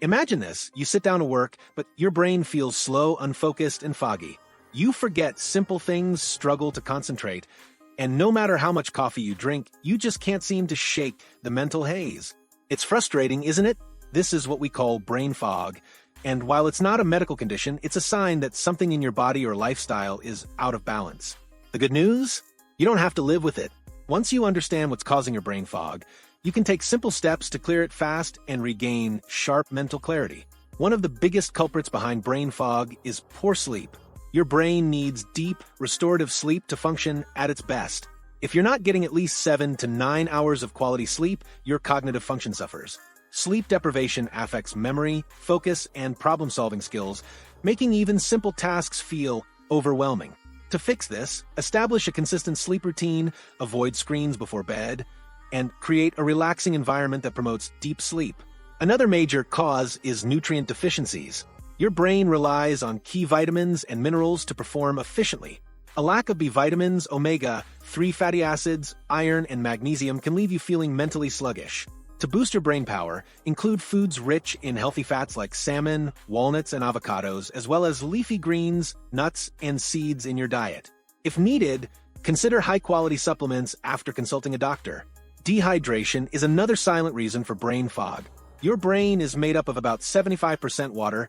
Imagine this, you sit down to work, but your brain feels slow, unfocused, and foggy. You forget simple things, struggle to concentrate, and no matter how much coffee you drink, you just can't seem to shake the mental haze. It's frustrating, isn't it? This is what we call brain fog, and while it's not a medical condition, it's a sign that something in your body or lifestyle is out of balance. The good news? You don't have to live with it. Once you understand what's causing your brain fog, you can take simple steps to clear it fast and regain sharp mental clarity. One of the biggest culprits behind brain fog is poor sleep. Your brain needs deep, restorative sleep to function at its best. If you're not getting at least 7 to 9 hours of quality sleep, your cognitive function suffers. Sleep deprivation affects memory, focus, and problem-solving skills, making even simple tasks feel overwhelming. To fix this, establish a consistent sleep routine, avoid screens before bed, and create a relaxing environment that promotes deep sleep. Another major cause is nutrient deficiencies. Your brain relies on key vitamins and minerals to perform efficiently. A lack of B vitamins, omega-3 fatty acids, iron, and magnesium can leave you feeling mentally sluggish. To boost your brain power, include foods rich in healthy fats like salmon, walnuts, and avocados, as well as leafy greens, nuts, and seeds in your diet. If needed, consider high-quality supplements after consulting a doctor. Dehydration is another silent reason for brain fog. Your brain is made up of about 75% water,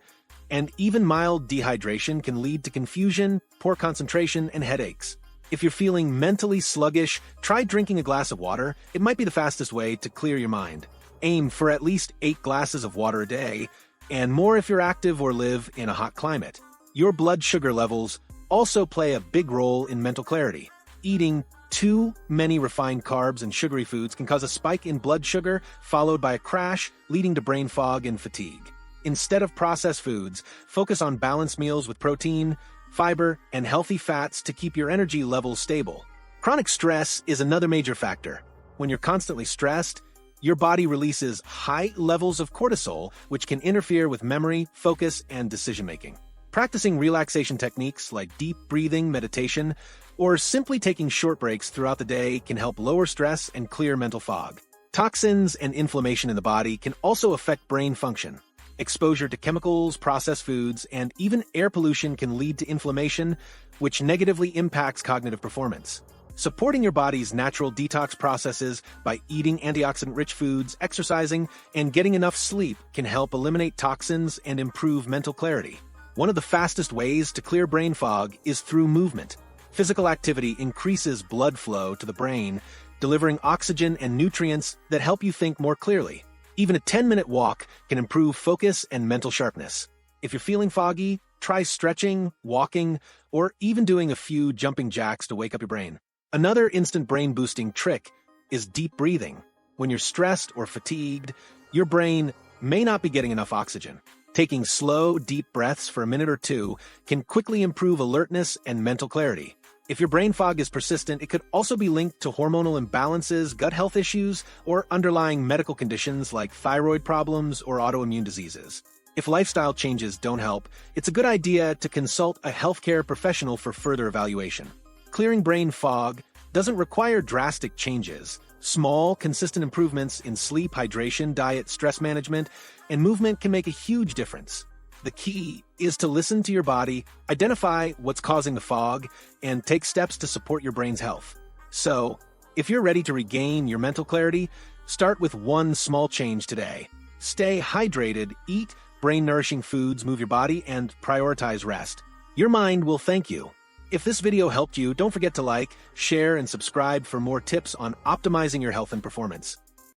and even mild dehydration can lead to confusion, poor concentration, and headaches. If you're feeling mentally sluggish, try drinking a glass of water. It might be the fastest way to clear your mind. Aim for at least 8 glasses of water a day, and more if you're active or live in a hot climate. Your blood sugar levels also play a big role in mental clarity. Eating too many refined carbs and sugary foods can cause a spike in blood sugar, followed by a crash, leading to brain fog and fatigue. Instead of processed foods, focus on balanced meals with protein, fiber, and healthy fats to keep your energy levels stable. Chronic stress is another major factor. When you're constantly stressed, your body releases high levels of cortisol, which can interfere with memory, focus, and decision-making. Practicing relaxation techniques like deep breathing, meditation, or simply taking short breaks throughout the day can help lower stress and clear mental fog. Toxins and inflammation in the body can also affect brain function. Exposure to chemicals, processed foods, and even air pollution can lead to inflammation, which negatively impacts cognitive performance. Supporting your body's natural detox processes by eating antioxidant-rich foods, exercising, and getting enough sleep can help eliminate toxins and improve mental clarity. One of the fastest ways to clear brain fog is through movement. Physical activity increases blood flow to the brain, delivering oxygen and nutrients that help you think more clearly. Even a 10-minute walk can improve focus and mental sharpness. If you're feeling foggy, try stretching, walking, or even doing a few jumping jacks to wake up your brain. Another instant brain-boosting trick is deep breathing. When you're stressed or fatigued, your brain may not be getting enough oxygen. Taking slow, deep breaths for a minute or two can quickly improve alertness and mental clarity. If your brain fog is persistent, it could also be linked to hormonal imbalances, gut health issues, or underlying medical conditions like thyroid problems or autoimmune diseases. If lifestyle changes don't help, it's a good idea to consult a healthcare professional for further evaluation. Clearing brain fog doesn't require drastic changes. Small, consistent improvements in sleep, hydration, diet, stress management, and movement can make a huge difference. The key is to listen to your body, identify what's causing the fog, and take steps to support your brain's health. So, if you're ready to regain your mental clarity, start with one small change today. Stay hydrated, eat brain-nourishing foods, move your body, and prioritize rest. Your mind will thank you. If this video helped you, don't forget to like, share, and subscribe for more tips on optimizing your health and performance.